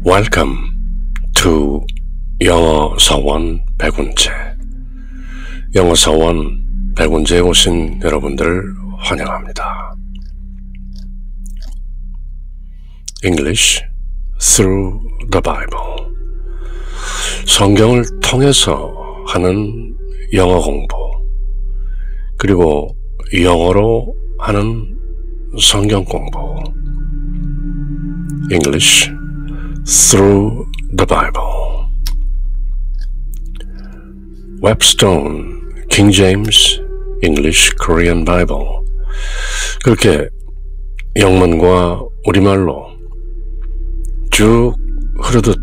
Welcome to 영어 서원 백운재. 영어 서원 백운재에 오신 여러분들을 환영합니다. English through the Bible. 성경을 통해서 하는 영어 공부, 그리고 영어로 하는 성경 공부. English through the Bible. Webstone, King James, English, Korean Bible. 그렇게 영문과 우리말로 쭉 흐르듯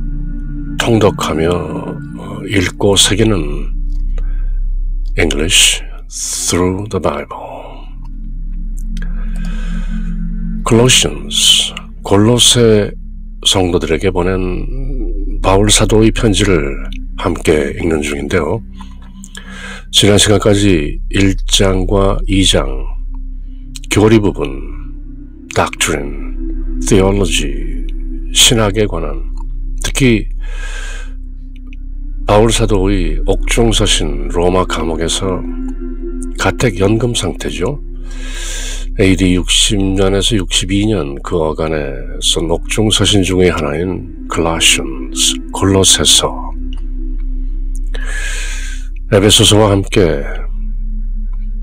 통독하며 읽고 새기는 English through the Bible. Colossians, 골로새 성도들에게 보낸 바울 사도의 편지를 함께 읽는 중인데요. 지난 시간까지 1장과 2장 교리 부분, doctrine, theology, 신학에 관한, 특히 바울 사도의 옥중서신 로마 감옥에서 가택 연금 상태죠. AD 60년에서 62년 그 어간에 쓴 옥중서신 중의 하나인 Colossians, 골로새서, 에베소서와 함께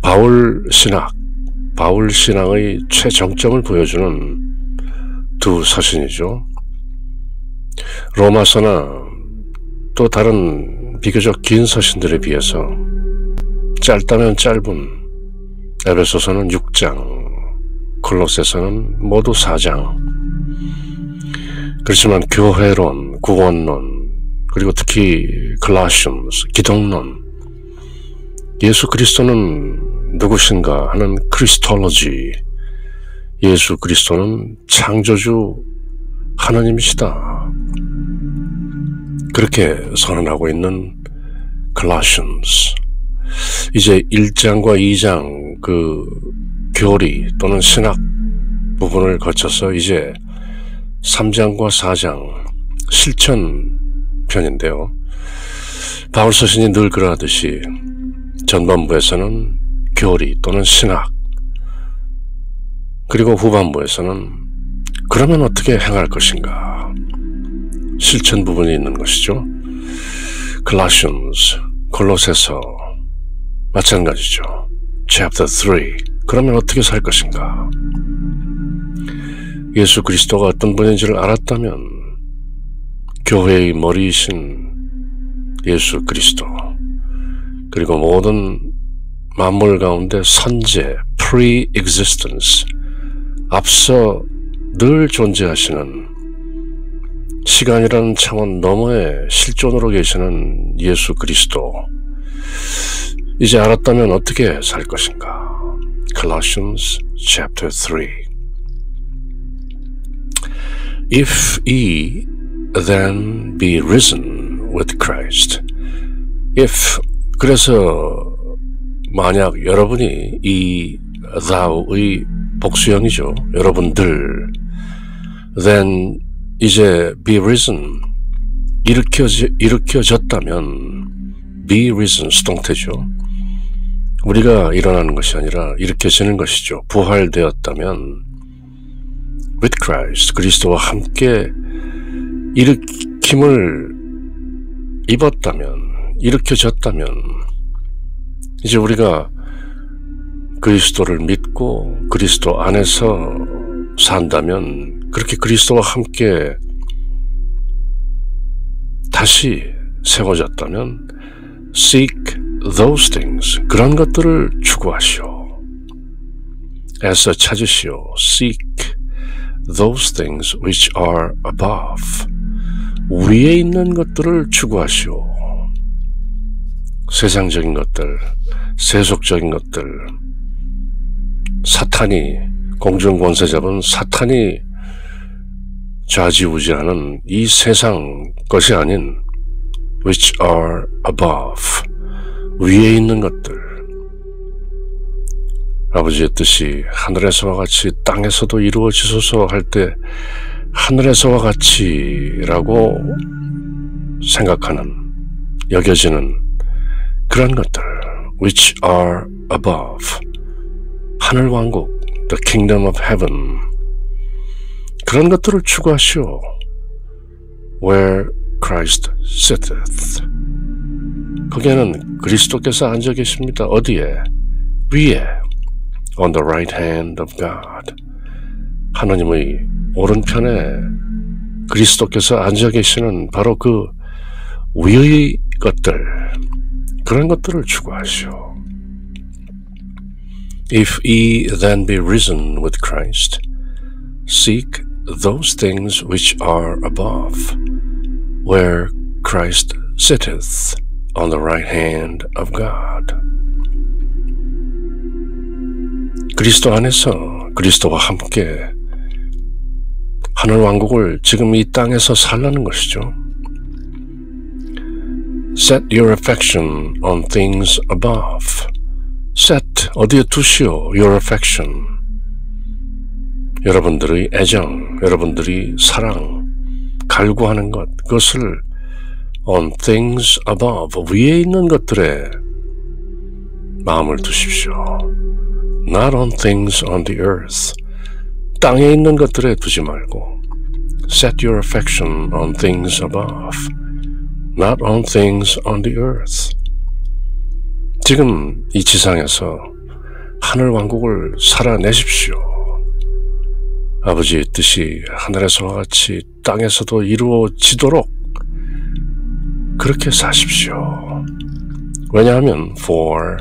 바울 신앙의 최정점을 보여주는 두 서신이죠. 로마서나 또 다른 비교적 긴 서신들에 비해서 짧다면 짧은 에베소서는 6장, 골로새서는 모두 4장. 그렇지만 교회론, 구원론, 그리고 특히 Colossians, 기독론, 예수 그리스도는 누구신가 하는 크리스톨로지, 예수 그리스도는 창조주 하나님이시다, 그렇게 선언하고 있는 Colossians. 이제 1장과 2장 그 교리 또는 신학 부분을 거쳐서 이제 3장과 4장 실천 편인데요. 바울 서신이 늘 그러하듯이 전반부에서는 교리 또는 신학, 그리고 후반부에서는 그러면 어떻게 행할 것인가, 실천 부분이 있는 것이죠. Colossians, 골로새서 마찬가지죠. Chapter 3, 그러면 어떻게 살 것인가. 예수 그리스도가 어떤 분인지를 알았다면 교회의 머리이신 예수 그리스도, 그리고 모든 만물 가운데 선제, pre-existence, 앞서 늘 존재하시는, 시간이라는 차원 너머의 실존으로 계시는 예수 그리스도, 이제 알았다면 어떻게 살 것인가. Colossians chapter 3. If ye then be risen with Christ. If, 그래서 만약 여러분이, 이 thou의 복수형이죠. 여러분들. Then 이제 be risen, 일으켜졌다면, be risen 수동태죠. 우리가 일어나는 것이 아니라 일으켜지는 것이죠. 부활되었다면, with Christ, 그리스도와 함께 일으킴을 입었다면, 일으켜졌다면, 이제 우리가 그리스도를 믿고 그리스도 안에서 산다면, 그렇게 그리스도와 함께 다시 세워졌다면, seek those things, 그런 것들을 추구하시오. 애써 찾으시오. seek those things which are above, 위에 있는 것들을 추구하시오. 세상적인 것들, 세속적인 것들, 사탄이, 공중 권세 잡은 사탄이 좌지우지하는 이 세상 것이 아닌 which are above, 위에 있는 것들. 아버지의 뜻이 하늘에서와 같이 땅에서도 이루어지소서 할 때 하늘에서와 같이라고 생각하는, 여겨지는 그런 것들, which are above, 하늘 왕국, the kingdom of heaven, 그런 것들을 추구하시오. where Christ sitteth, 거기에는 그리스도께서 앉아 계십니다. 어디에? 위에, on the right hand of God, 하나님의 오른편에 그리스도께서 앉아 계시는 바로 그 위의 것들, 그런 것들을 추구하시오. If ye then be risen with Christ, seek those things which are above, where Christ sitteth on the right hand of God. 그리스도 안에서 그리스도와 함께 하늘 왕국을 지금 이 땅에서 살라는 것이죠. Set your affection on things above. Set, 어디에 두시오? Your affection. 여러분들의 애정, 여러분들이 사랑, 갈구하는 것, 그것을 on things above, 위에 있는 것들에 마음을 두십시오. Not on things on the earth. 땅에 있는 것들에 두지 말고 Set your affection on things above, not on things on the earth. 지금 이 지상에서 하늘 왕국을 살아내십시오. 아버지의 뜻이 하늘에서와 같이 땅에서도 이루어지도록 그렇게 사십시오. 왜냐하면 for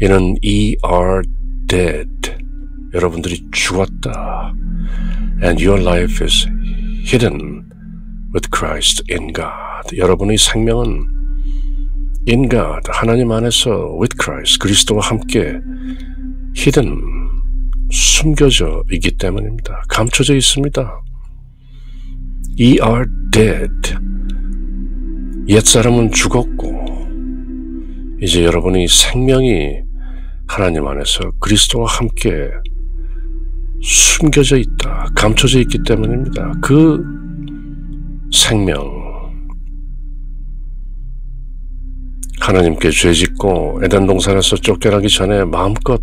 이는 ye are dead, 여러분들이 죽었다. And your life is hidden with Christ in God. 여러분의 생명은 in God, 하나님 안에서 with Christ, 그리스도와 함께 hidden, 숨겨져 있기 때문입니다. 감춰져 있습니다. Ye are dead. 옛사람은 죽었고 이제 여러분의 생명이 하나님 안에서 그리스도와 함께 숨겨져 있다, 감춰져 있기 때문입니다. 그 생명, 하나님께 죄짓고 에덴 동산에서 쫓겨나기 전에 마음껏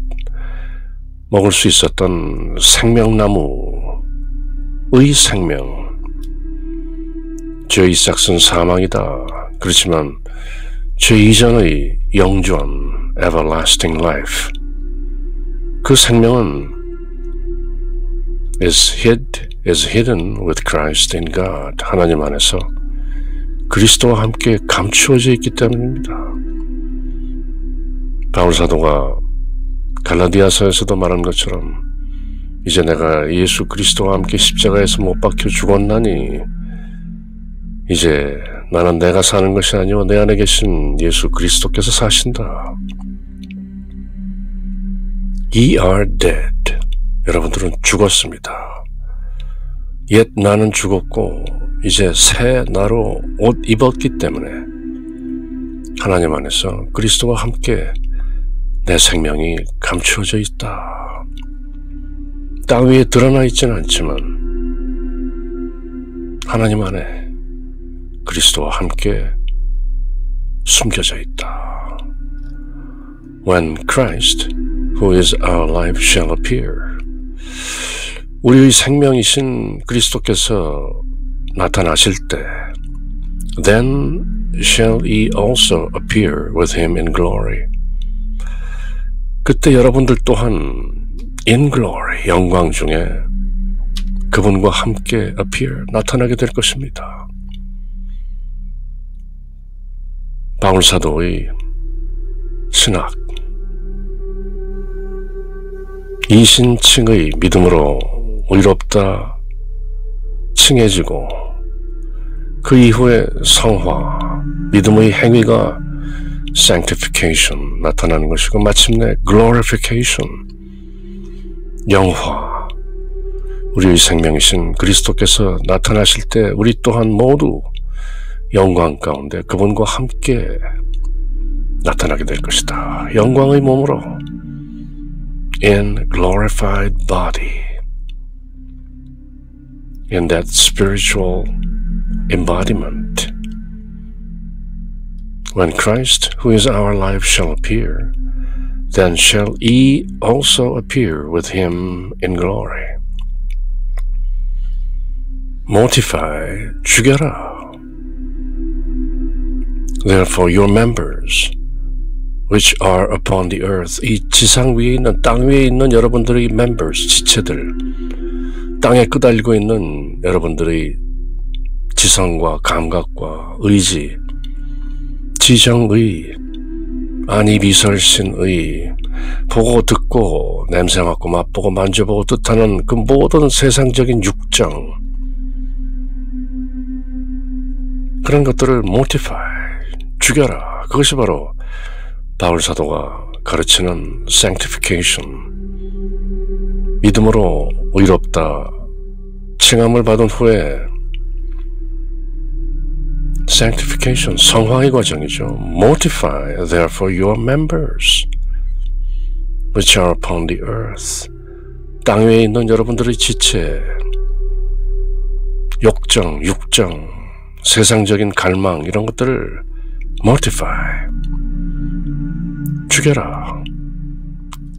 먹을 수 있었던 생명나무의 생명, 죄의 싹은 사망이다. 그렇지만 죄 이전의 영존, everlasting life, 그 생명은 is hidden with Christ in God. 하나님 안에서 그리스도와 함께 감추어져 있기 때문입니다. 바울 사도가 갈라디아서에서도 말한 것처럼 이제 내가 예수 그리스도와 함께 십자가에서 못 박혀 죽었나니 이제 나는 내가 사는 것이 아니오 내 안에 계신 예수 그리스도께서 사신다. Ye are dead. 여러분들은 죽었습니다. 옛 나는 죽었고 이제 새 나로 옷 입었기 때문에 하나님 안에서 그리스도와 함께 내 생명이 감추어져 있다. 땅 위에 드러나 있지는 않지만 하나님 안에 그리스도와 함께 숨겨져 있다. When Christ, who is our life, shall appear. 우리의 생명이신 그리스도께서 나타나실 때 Then shall ye also appear with him in glory. 그때 여러분들 또한 in glory, 영광 중에 그분과 함께 appear, 나타나게 될 것입니다. 바울 사도의 신학, 이신칭의 믿음으로 의롭다 칭해지고 그 이후에 성화, 믿음의 행위가 sanctification, 나타나는 것이고 마침내 glorification, 영화, 우리의 생명이신 그리스도께서 나타나실 때 우리 또한 모두 영광 가운데 그분과 함께 나타나게 될 것이다. 영광의 몸으로 in glorified body. in that spiritual embodiment. When Christ, who is our life, shall appear, then shall ye also appear with him in glory. Mortify, 죽여라. Therefore your members, which are upon the earth, 이 지상 위에 있는, 땅 위에 있는 여러분들의 members, 지체들, 땅에 끄달리고 있는 여러분들의 지성과 감각과 의지, 지정의, 안이비설신의, 보고 듣고 냄새 맡고 맛보고 만져보고 뜻하는 그 모든 세상적인 육정, 그런 것들을 mortify, 죽여라. 그것이 바로 바울 사도가 가르치는 sanctification, 믿음으로 의롭다 칭함을 받은 후에 sanctification, 성화의 과정이죠. Mortify therefore your members which are upon the earth. 땅 위에 있는 여러분들의 지체, 욕정, 육정, 세상적인 갈망, 이런 것들을 mortify, 죽여라.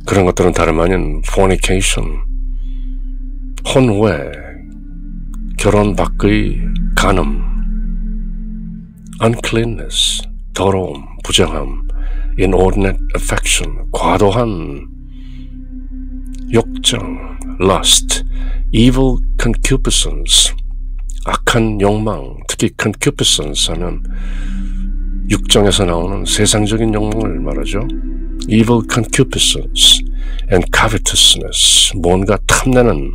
그런 것들은 다름 아닌 fornication, 혼외, 결혼 밖의 간음, uncleanness, 더러움, 부정함, inordinate affection, 과도한 욕정, lust, evil concupiscence, 악한 욕망, 특히 concupiscence 하면 육정에서 나오는 세상적인 욕망을 말하죠. evil concupiscence and covetousness, 뭔가 탐내는,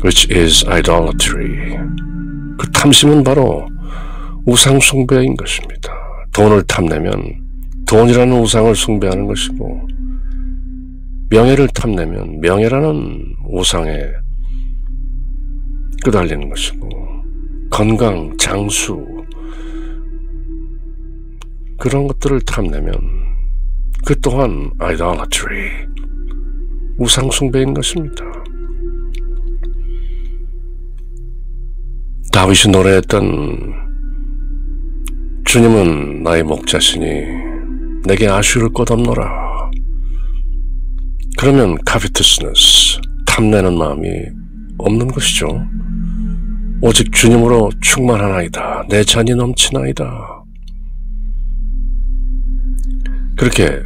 which is idolatry. 그 탐심은 바로 우상 숭배인 것입니다. 돈을 탐내면 돈이라는 우상을 숭배하는 것이고, 명예를 탐내면 명예라는 우상에 끄달리는 것이고, 건강, 장수, 그런 것들을 탐내면 그 또한 idolatry, 우상 숭배인 것입니다. 다윗이 노래했던 주님은 나의 목자시니 내게 아쉬울 것 없노라. 그러면 covetousness, 탐내는 마음이 없는 것이죠. 오직 주님으로 충만하나이다. 내 잔이 넘치나이다. 그렇게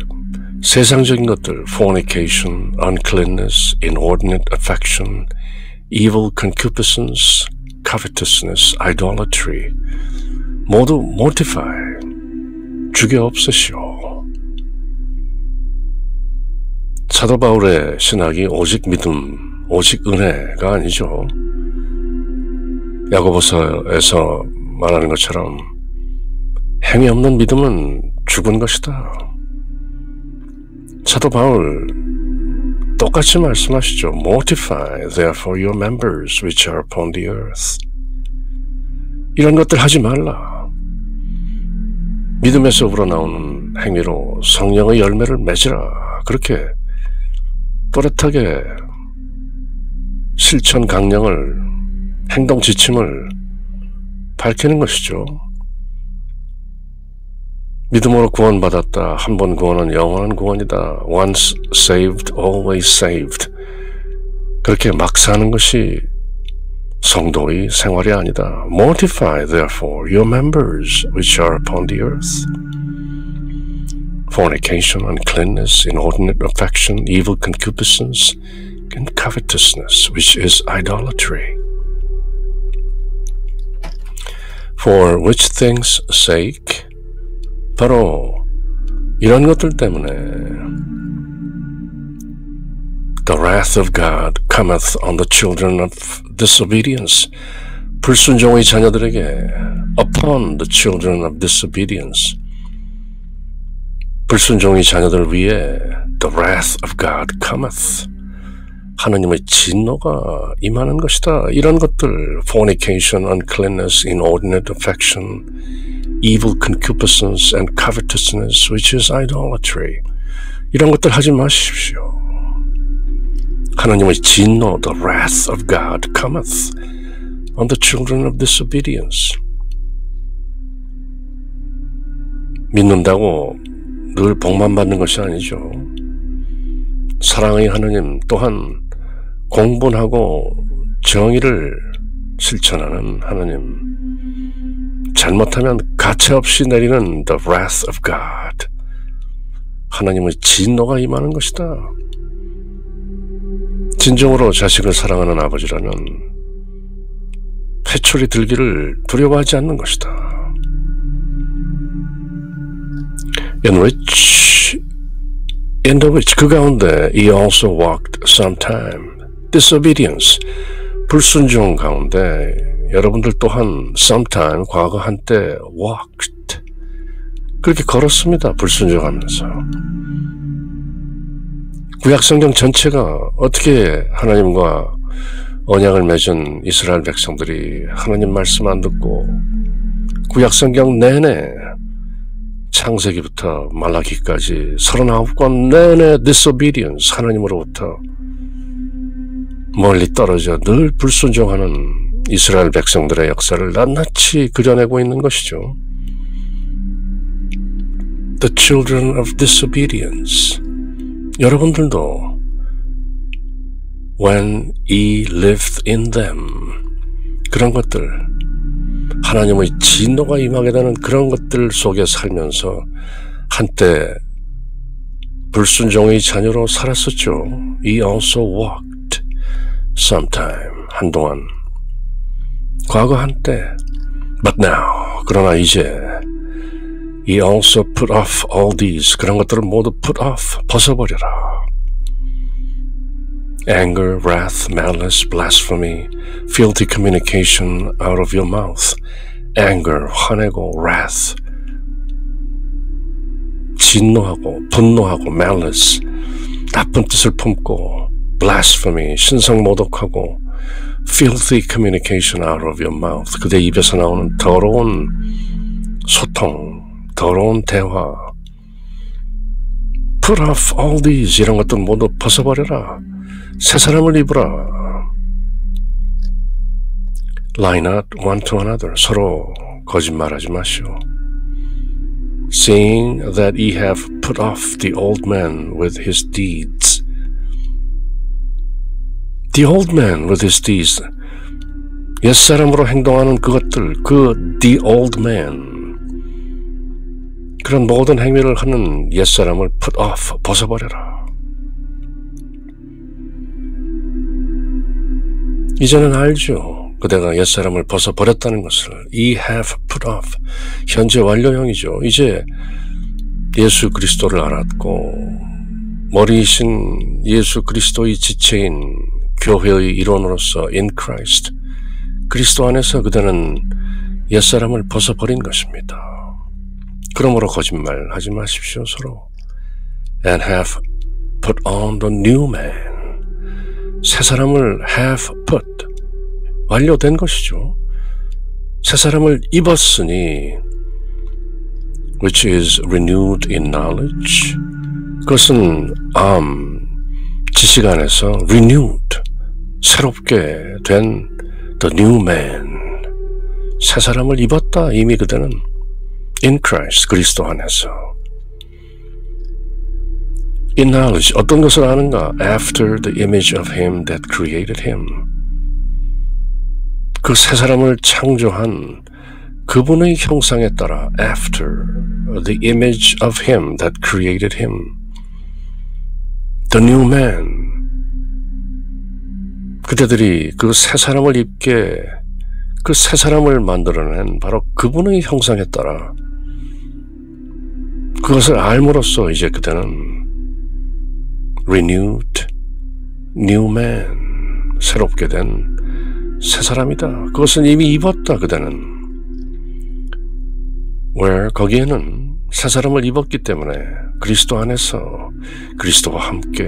세상적인 것들, fornication, uncleanness, inordinate affection, evil concupiscence, covetousness, idolatry, 모두 mortify, 죽여 없으시오. 사도 바울의 신학이 오직 믿음, 오직 은혜가 아니죠. 야고보서에서 말하는 것처럼 행위 없는 믿음은 죽은 것이다. 사도 바울 똑같이 말씀하시죠. Mortify therefore your members which are upon the earth. 이런 것들 하지 말라. 믿음에서 우러나오는 행위로 성령의 열매를 맺으라. 그렇게 또렷하게 실천 강령을, 행동 지침을 밝히는 것이죠. 믿음으로 구원받았다. 한 번 구원은 영원한 구원이다. Once saved, always saved. 그렇게 막 사는 것이 성도의 생활이 아니다. Mortify therefore your members which are upon the earth. Fornication, uncleanness, inordinate affection, evil concupiscence, and covetousness, which is idolatry. For which things' sake, 바로 이런 것들 때문에 the wrath of God cometh on the children of disobedience. 불순종의 자녀들에게 upon the children of disobedience. 불순종의 자녀들 위에 the wrath of God cometh. 하느님의 진노가 임하는 것이다. 이런 것들, fornication, uncleanness, inordinate affection, evil concupiscence and covetousness, which is idolatry. 이런 것들 하지 마십시오. 하나님의 진노, the wrath of God cometh on the children of disobedience. 믿는다고 늘 복만 받는 것이 아니죠. 사랑의 하나님 또한 공분하고 정의를 실천하는 하나님, 잘못하면 가차없이 내리는 the wrath of God, 하나님의 진노가 임하는 것이다. 진정으로 자식을 사랑하는 아버지라는 회초리 들기를 두려워하지 않는 것이다. in the which 그 가운데 he also walked sometime. disobedience, 불순종 가운데 여러분들 또한 sometime, 과거 한때 walked, 그렇게 걸었습니다. 불순종하면서. 구약성경 전체가 어떻게 하나님과 언약을 맺은 이스라엘 백성들이 하나님 말씀 안 듣고 구약성경 내내 창세기부터 말라기까지 39권 내내 disobedience, 하나님으로부터 멀리 떨어져 늘 불순종하는 이스라엘 백성들의 역사를 낱낱이 그려내고 있는 것이죠. The children of disobedience. 여러분들도 when he lived in them, 그런 것들, 하나님의 진노가 임하게 되는 그런 것들 속에 살면서 한때 불순종의 자녀로 살았었죠. He also walked sometime, 한동안, 과거 한때. But now, 그러나 이제 he also put off all these, 그런 것들을 모두 put off, 벗어버려라. Anger, wrath, malice, blasphemy, filthy communication out of your mouth. Anger, 화내고, wrath, 진노하고, 분노하고, malice, 나쁜 뜻을 품고, blasphemy, 신성모독하고, filthy communication out of your mouth, 그대 입에서 나오는 더러운 소통, 더러운 대화. Put off all these, 이런 것들 모두 벗어버려라. 새 사람을 입으라. Lie not one to another, 서로 거짓말하지 마시오. Seeing that ye have put off the old man with his deeds. The old man with his deeds, 옛사람으로 행동하는 그것들, the old man, 그런 모든 행위를 하는 옛사람을 put off, 벗어버려라. 이제는 알죠. 그대가 옛사람을 벗어버렸다는 것을. Ye have put off, 현재 완료형이죠. 이제 예수 그리스도를 알았고 머리이신 예수 그리스도의 지체인 교회의 일원으로서 in Christ, 그리스도 안에서 그대는 옛사람을 벗어버린 것입니다. 그러므로 거짓말하지 마십시오, 서로. And have put on the new man. 새 사람을 have put, 완료된 것이죠. 새 사람을 입었으니, which is renewed in knowledge. 그것은 지식 안에서 renewed, 새롭게 된 the new man. 새 사람을 입었다, 이미 그대는. in Christ, 그리스도 안에서. in knowledge, 어떤 것을 아는가? after the image of him that created him. 그 새 사람을 창조한 그분의 형상에 따라 after the image of him that created him. the new man. 그대들이 그 새 사람을 입게, 그 새 사람을 만들어낸 바로 그분의 형상에 따라 그것을 알므로써 이제 그대는 renewed, new man, 새롭게 된 새 사람이다. 그것은 이미 입었다, 그대는. where, 거기에는 새 사람을 입었기 때문에 그리스도 안에서 그리스도와 함께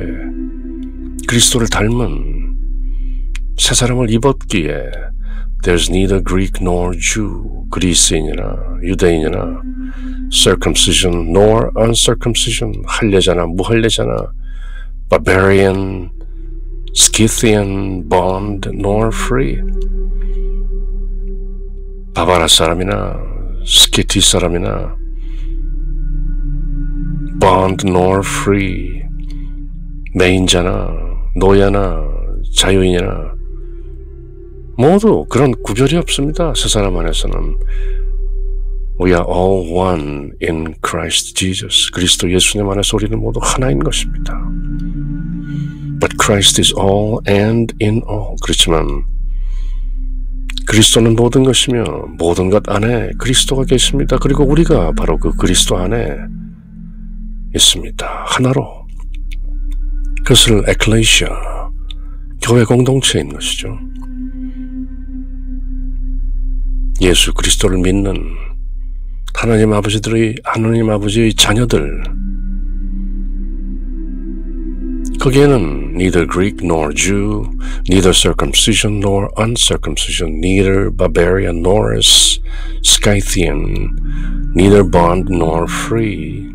그리스도를 닮은 새 사람을 입었기에 there's neither Greek nor Jew, 그리스인이나 유대인이나 circumcision nor uncircumcision, 할례자나 무할례자나 barbarian, Scythian bond nor free. 바바라 사람이나 스키티 사람이나 bond nor free. 매인자나 노예나 자유인이나 모두 그런 구별이 없습니다. 세 사람 안에서는. We are all one in Christ Jesus. 그리스도 예수님 안에서 우리는 모두 하나인 것입니다. But Christ is all and in all. 그렇지만 그리스도는 모든 것이며 모든 것 안에 그리스도가 계십니다. 그리고 우리가 바로 그 그리스도 안에 있습니다. 하나로. 그것을 에클레시아, 교회 공동체인 것이죠. 예수 그리스도를 믿는 하나님 아버지의 자녀들, 거기에는 neither Greek nor Jew, neither circumcision nor uncircumcision, neither barbarian nor Scythian, neither bond nor free,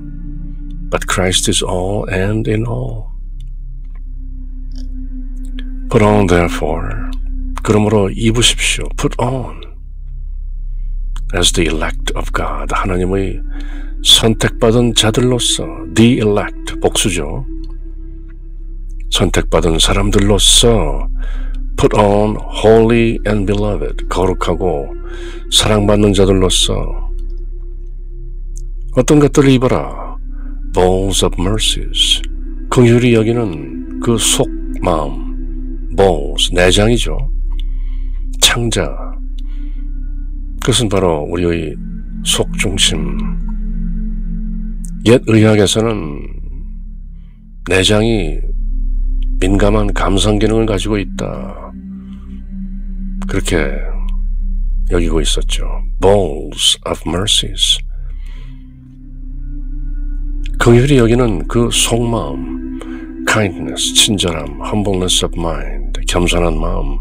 but Christ is all and in all. Put on therefore, 그러므로 입으십시오. Put on. As the elect of God, 하나님의 선택받은 자들로서, the elect, 복수죠. 선택받은 사람들로서 put on holy and beloved, 거룩하고 사랑받는 자들로서 어떤 것들을 입어라. bowls of mercies, 긍휼히 여기는 그 속마음, bowls, 내장이죠. 창자, 그것은 바로 우리의 속중심. 옛 의학에서는 내장이 민감한 감성 기능을 가지고 있다, 그렇게 여기고 있었죠. bowls of mercies, 긍휼히 여기는 그 속마음, kindness, 친절함, humbleness of mind, 겸손한 마음,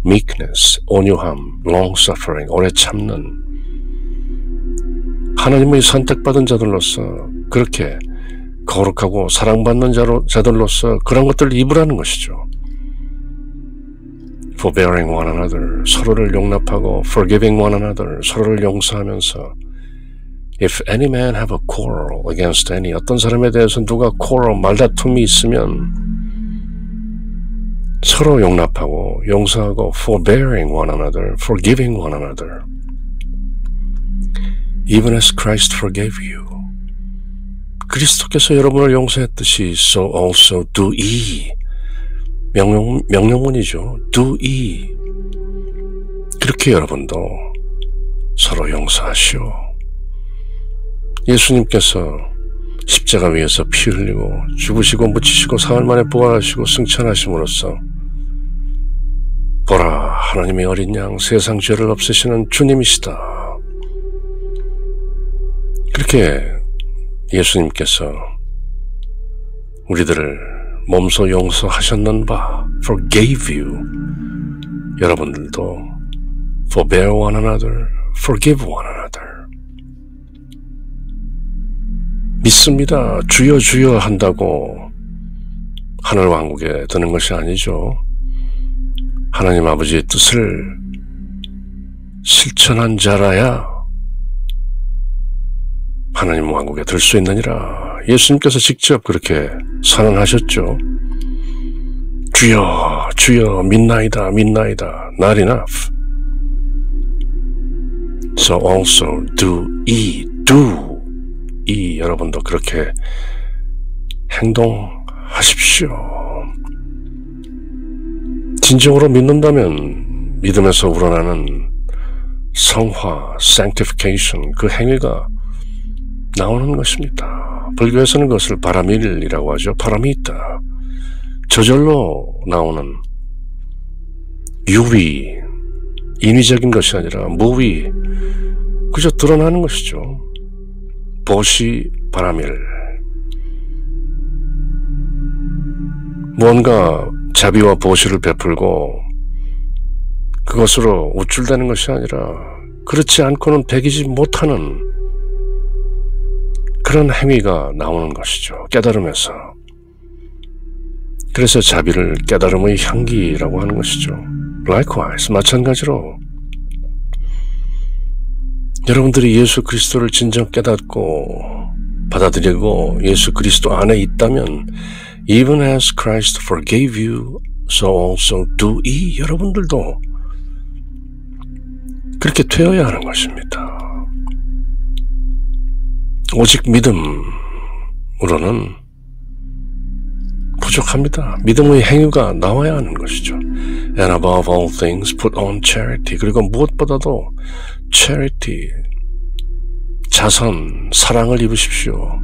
meekness, 온유함, long-suffering, 오래 참는, 하나님의 선택받은 자들로서 그렇게 거룩하고 사랑받는 자들로서 그런 것들을 입으라는 것이죠. forbearing one another, 서로를 용납하고 forgiving one another, 서로를 용서하면서 if any man have a quarrel against any, 어떤 사람에 대해서 누가 quarrel, 말다툼이 있으면 서로 용납하고 용서하고 forbearing one another, forgiving one another. Even as Christ forgave you. 그리스도께서 여러분을 용서했듯이 so also do ye. 명령문이죠. do ye. 그렇게 여러분도 서로 용서하시오. 예수님께서 십자가 위에서 피 흘리고 죽으시고 묻히시고 사흘 만에 부활하시고 승천하심으로써 보라, 하나님의 어린 양, 세상 죄를 없애시는 주님이시다. 그렇게 예수님께서 우리들을 몸소 용서하셨는 바, forgave you. 여러분들도 forbear one another, forgive one another. 믿습니다. 주여 주여 한다고 하늘 왕국에 드는 것이 아니죠. 하나님 아버지의 뜻을 실천한 자라야 하나님 왕국에 들 수 있느니라. 예수님께서 직접 그렇게 선언하셨죠. 주여 주여 믿나이다 믿나이다, not enough. So also do ye, do ye. 여러분도 그렇게 행동하십시오. 진정으로 믿는다면 믿음에서 우러나는 성화, sanctification, 그 행위가 나오는 것입니다. 불교에서는 그것을 바라밀이라고 하죠. 바라미타, 저절로 나오는 유위, 인위적인 것이 아니라 무위, 그저 드러나는 것이죠. 보시 바라밀, 무언가 자비와 보시를 베풀고 그것으로 우쭐대는 것이 아니라 그렇지 않고는 배기지 못하는 그런 행위가 나오는 것이죠. 깨달음에서. 그래서 자비를 깨달음의 향기라고 하는 것이죠. Likewise, 마찬가지로 여러분들이 예수 그리스도를 진정 깨닫고 받아들이고 예수 그리스도 안에 있다면 Even as Christ forgave you, so also do ye. 여러분들도 그렇게 되어야 하는 것입니다. 오직 믿음으로는 부족합니다. 믿음의 행위가 나와야 하는 것이죠. And above all things put on charity. 그리고 무엇보다도 charity, 자선, 사랑을 입으십시오.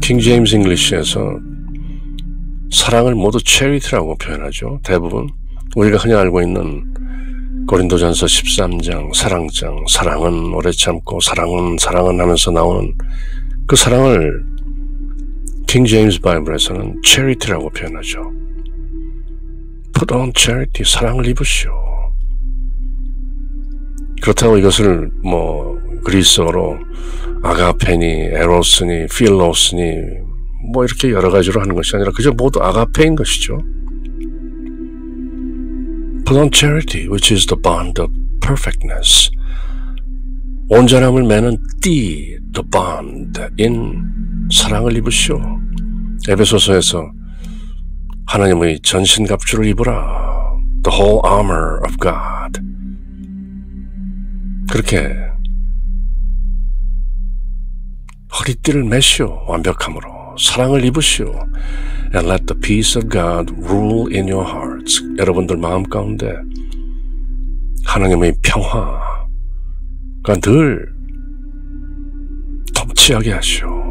킹 제임스 잉글리시에서 사랑을 모두 charity라고 표현하죠. 대부분 우리가 흔히 알고 있는 고린도전서 13장 사랑장, 사랑은 오래 참고 사랑은 하면서 나오는 그 사랑을 킹 제임스 바이블에서는 charity라고 표현하죠. Put on charity, 사랑을 입으시오. 그렇다고 이것을 그리스어로 아가페니, 에로스니, 필로스니 이렇게 여러 가지로 하는 것이 아니라 그저 모두 아가페인 것이죠. Put on charity, which is the bond of perfectness. 온전함을 매는 띠, the bond in 사랑을 입으시오. 에베소서에서 하나님의 전신갑주를 입으라. The whole armor of God. 그렇게 허리띠를 매시오. 완벽함으로. 사랑을 입으시오. And let the peace of God rule in your hearts. 여러분들 마음 가운데 하나님의 평화가 늘 통치하게 하시오.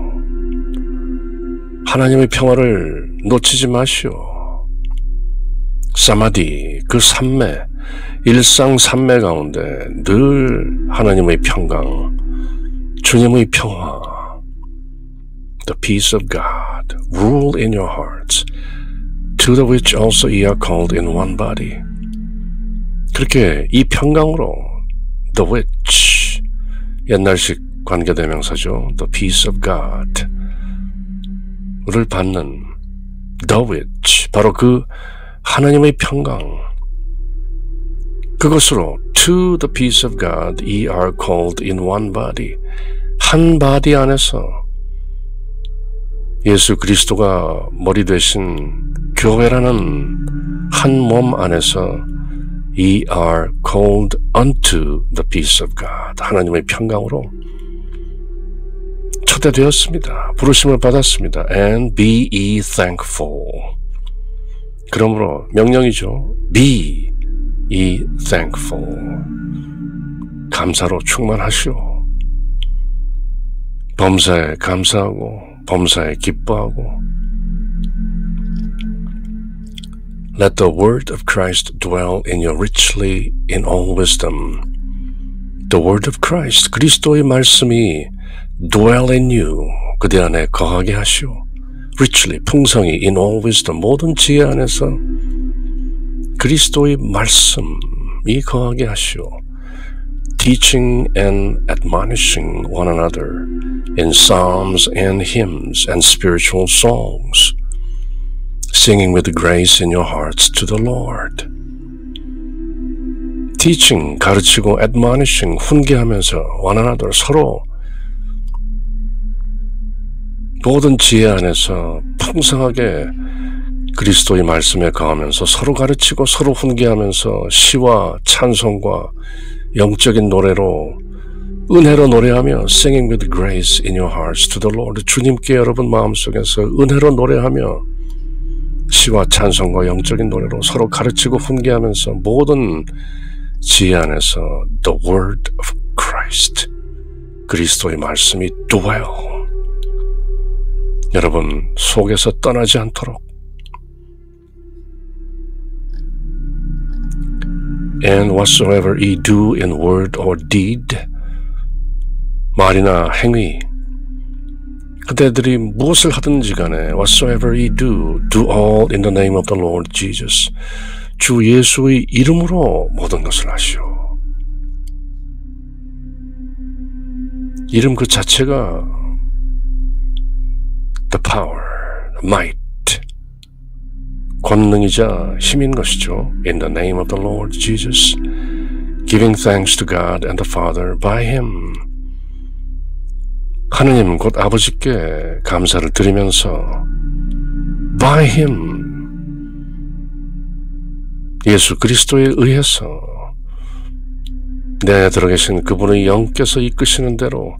하나님의 평화를 놓치지 마시오. 사마디, 그 삼매, 일상 삼매 가운데 늘 하나님의 평강, 주님의 평화, the peace of God, rule in your hearts, to the which also ye are called in one body. 그렇게 이 평강으로 the which, 옛날식 관계대명사죠. the peace of God 를 받는 the which, 바로 그 하나님의 평강, 그것으로 to the peace of God ye are called in one body, 한 바디 안에서 예수 그리스도가 머리 되신 교회라는 한 몸 안에서 ye are called unto the peace of God, 하나님의 평강으로 초대되었습니다. 부르심을 받았습니다. And be ye thankful. 그러므로 명령이죠. Be ye thankful. 감사로 충만하시오. 범사에 감사하고 범사에 기뻐하고. Let the word of Christ dwell in you richly in all wisdom. The word of Christ, 그리스도의 말씀이 dwell in you, 그대 안에 거하게 하시오. richly, 풍성히, in all wisdom, 모든 지혜 안에서 그리스도의 말씀이 거하게 하시오. Teaching and admonishing one another in psalms and hymns and spiritual songs, singing with grace in your hearts to the Lord. Teaching, 가르치고, admonishing, 훈계하면서 one another, 서로 모든 지혜 안에서 풍성하게 그리스도의 말씀에 거하면서 서로 가르치고 서로 훈계하면서 시와 찬송과 영적인 노래로 은혜로 노래하며 singing with grace in your hearts to the Lord. 주님께 여러분 마음속에서 은혜로 노래하며 시와 찬송과 영적인 노래로 서로 가르치고 훈계하면서 모든 지혜 안에서 the word of Christ, 그리스도의 말씀이 dwell, 여러분 속에서 떠나지 않도록. And whatsoever ye do in word or deed, 말이나 행위, 그대들이 무엇을 하든지 간에 whatsoever ye do, do all in the name of the Lord Jesus. 주 예수의 이름으로 모든 것을 하시오. 이름 그 자체가 the power, the might, 권능이자 힘인 것이죠. In the name of the Lord Jesus, giving thanks to God and the Father by Him. 하느님 곧 아버지께 감사를 드리면서 by Him, 예수 그리스도에 의해서 내 안에 들어계신 그분의 영께서 이끄시는 대로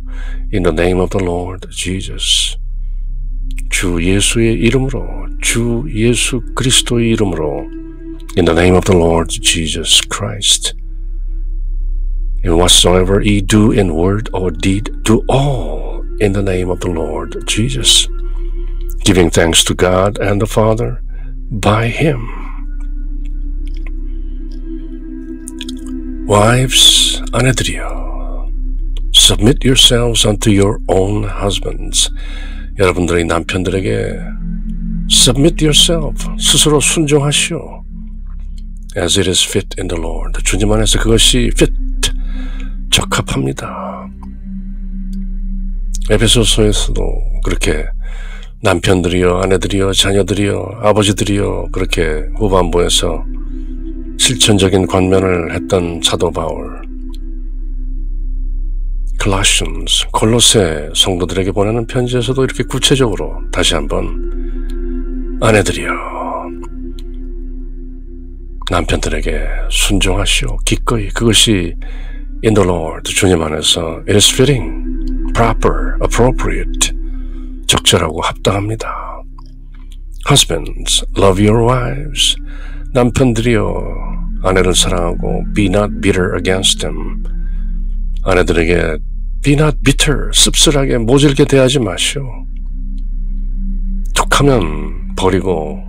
In the name of the Lord Jesus, 주 예수의 이름으로, 주 예수 그리스도의 이름으로 In the name of the Lord Jesus Christ, in whatsoever ye do in word or deed, do all in the name of the Lord Jesus, giving thanks to God and the Father by Him. Wives, 아내들이여, submit yourselves unto your own husbands. 여러분들의 남편들에게 submit yourself, 스스로 순종하시오. As it is fit in the Lord. 주님 안에서 그것이 fit, 적합합니다. 에베소서에서도 그렇게 남편들이여, 아내들이여, 자녀들이여, 아버지들이여 그렇게 후반부에서 실천적인 권면을 했던 사도 바울. Colossians, 골로새 성도들에게 보내는 편지에서도 이렇게 구체적으로 다시 한번 아내들이여, 남편들에게 순종하시오. 기꺼이. 그것이 in the Lord, 주님 안에서 it is fitting, proper, appropriate, 적절하고 합당합니다. Husbands, love your wives. 남편들이여, 아내를 사랑하고 be not bitter against them. 아내들에게 be not bitter, 씁쓸하게 모질게 대하지 마시오. 툭하면 버리고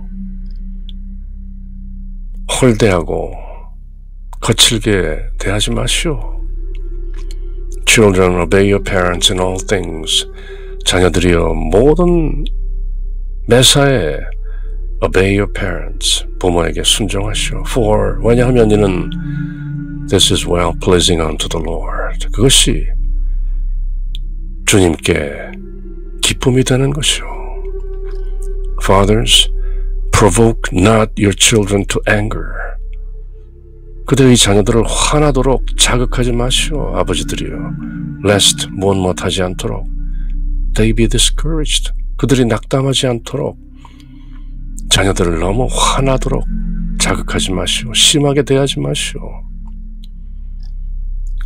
홀대하고 거칠게 대하지 마시오. Children, obey your parents in all things. 자녀들이여, 모든 매사에 obey your parents, 부모에게 순종하시오. For, 왜냐하면 이는 this is well pleasing unto the Lord. 그것이 주님께 기쁨이 되는 것이오. Fathers, provoke not your children to anger. 그들의 자녀들을 화나도록 자극하지 마시오. 아버지들이여, lest 못하지 않도록 they be discouraged. 그들이 낙담하지 않도록 자녀들을 너무 화나도록 자극하지 마시오. 심하게 대하지 마시오.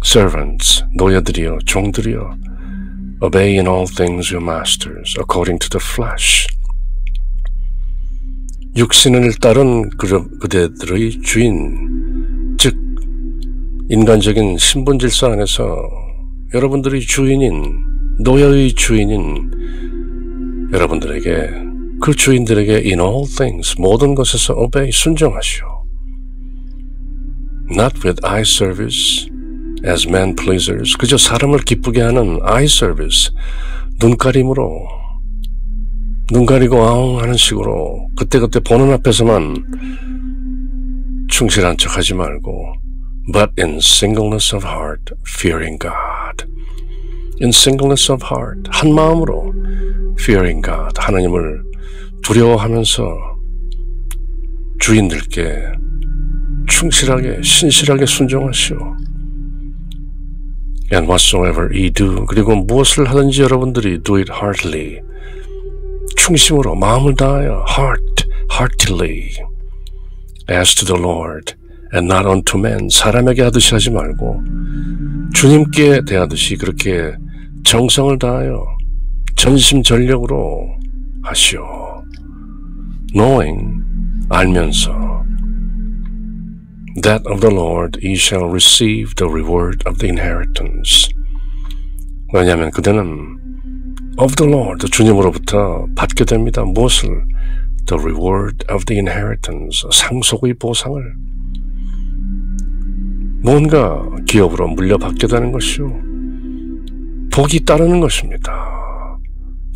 Servants, 노예들이여, 종들이여, obey in all things your masters according to the flesh. 육신을 따른 그대들의 주인, 즉 인간적인 신분 질서 안에서 여러분들의 주인인, 노예의 주인인 여러분들에게, 그 주인들에게 in all things, 모든 것에서 obey, 순종하시오. Not with eye service as man pleasers, 그저 사람을 기쁘게 하는 eye service, 눈가림으로, 눈 가리고 아웅 하는 식으로 그때그때 보는 앞에서만 충실한 척 하지 말고 but in singleness of heart, fearing God. In singleness of heart, 한 마음으로 fearing God, 하나님을 두려워하면서 주인들께 충실하게, 신실하게 순종하시오. And whatsoever ye do, 그리고 무엇을 하든지 여러분들이 do it heartily, 충심으로, 마음을 다하여, heartily, as to the Lord, and not unto men. 사람에게 하듯이 하지 말고 주님께 대하듯이 그렇게 정성을 다하여 전심전력으로 하시오. Knowing, 알면서, that of the Lord ye shall receive the reward of the inheritance. 왜냐하면 그대는 of the Lord, 주님으로부터 받게 됩니다. 무엇을? The reward of the inheritance, 상속의 보상을. 뭔가 기업으로 물려받게 되는 것이요, 복이 따르는 것입니다.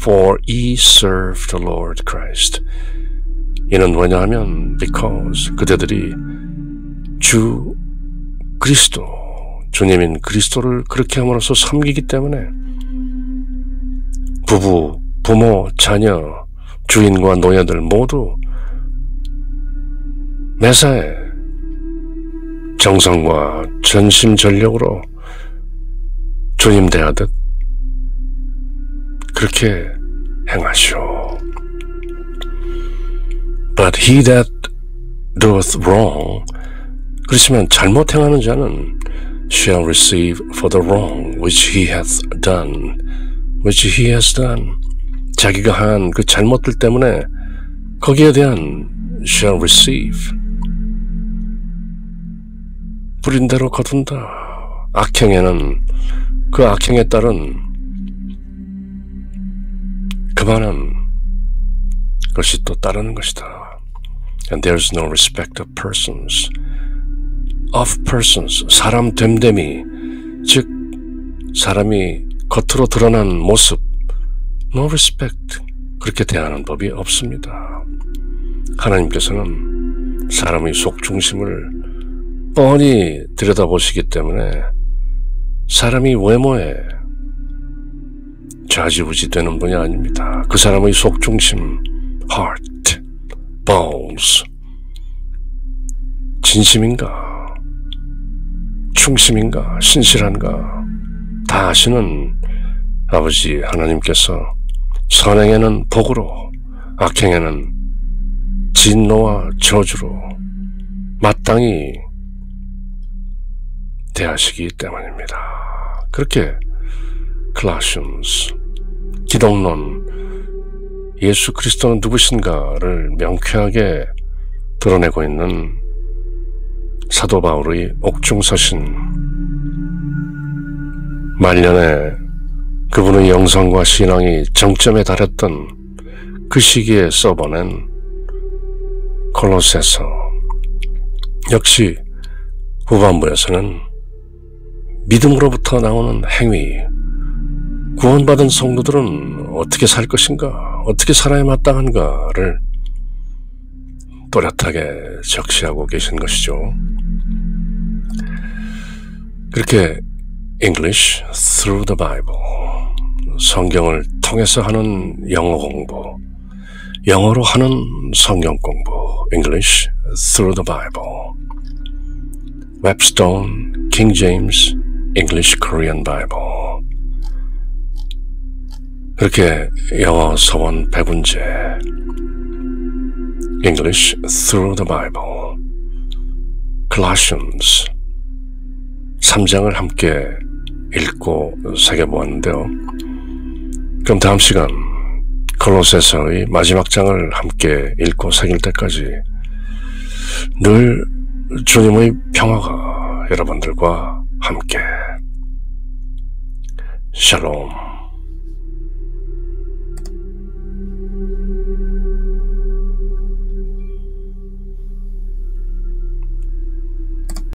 For ye serve the Lord Christ. 이는 왜냐하면 because, 그대들이 주 그리스도, 주님인 그리스도를 그렇게 함으로써 섬기기 때문에 부부, 부모, 자녀, 주인과 노예들 모두 매사에 정성과 전심전력으로 주님 대하듯 그렇게 행하시오. But he that doeth wrong, 그렇지만 잘못 행하는 자는 shall receive for the wrong which he hath done. 자기가 한 그 잘못들 때문에 거기에 대한 shall receive, 부린 대로 거둔다. 악행에는 그 악행에 따른 그만한 것이 또 따르는 것이다. And there's no respect of persons. 사람 됨됨이, 즉 사람이 겉으로 드러난 모습, no respect, 그렇게 대하는 법이 없습니다. 하나님께서는 사람의 속중심을 뻔히 들여다보시기 때문에 사람이 외모에 좌지우지 되는 분이 아닙니다. 그 사람의 속중심, heart, balls, 진심인가, 충심인가, 신실한가 다 아시는 아버지 하나님께서 선행에는 복으로, 악행에는 진노와 저주로 마땅히 대하시기 때문입니다. 그렇게 Colossians, 기독론, 예수 그리스도는 누구신가를 명쾌하게 드러내고 있는 사도 바울의 옥중서신, 말년에 그분의 영성과 신앙이 정점에 달했던 그 시기에 써보낸 콜로새서, 역시 후반부에서는 믿음으로부터 나오는 행위, 구원받은 성도들은 어떻게 살 것인가, 어떻게 살아야 마땅한가를 또렷하게 적시하고 계신 것이죠. 그렇게 English through the Bible, 성경을 통해서 하는 영어 공부, 영어로 하는 성경 공부, English through the Bible, Webstone, King James, English Korean Bible. 그렇게 영어 서원 100문제, English through the Bible, Colossians 3장을 함께 읽고 새겨보았는데요. 그럼 다음 시간 콜로새서의 마지막 장을 함께 읽고 새길 때까지 늘 주님의 평화가 여러분들과 함께. 샬롬.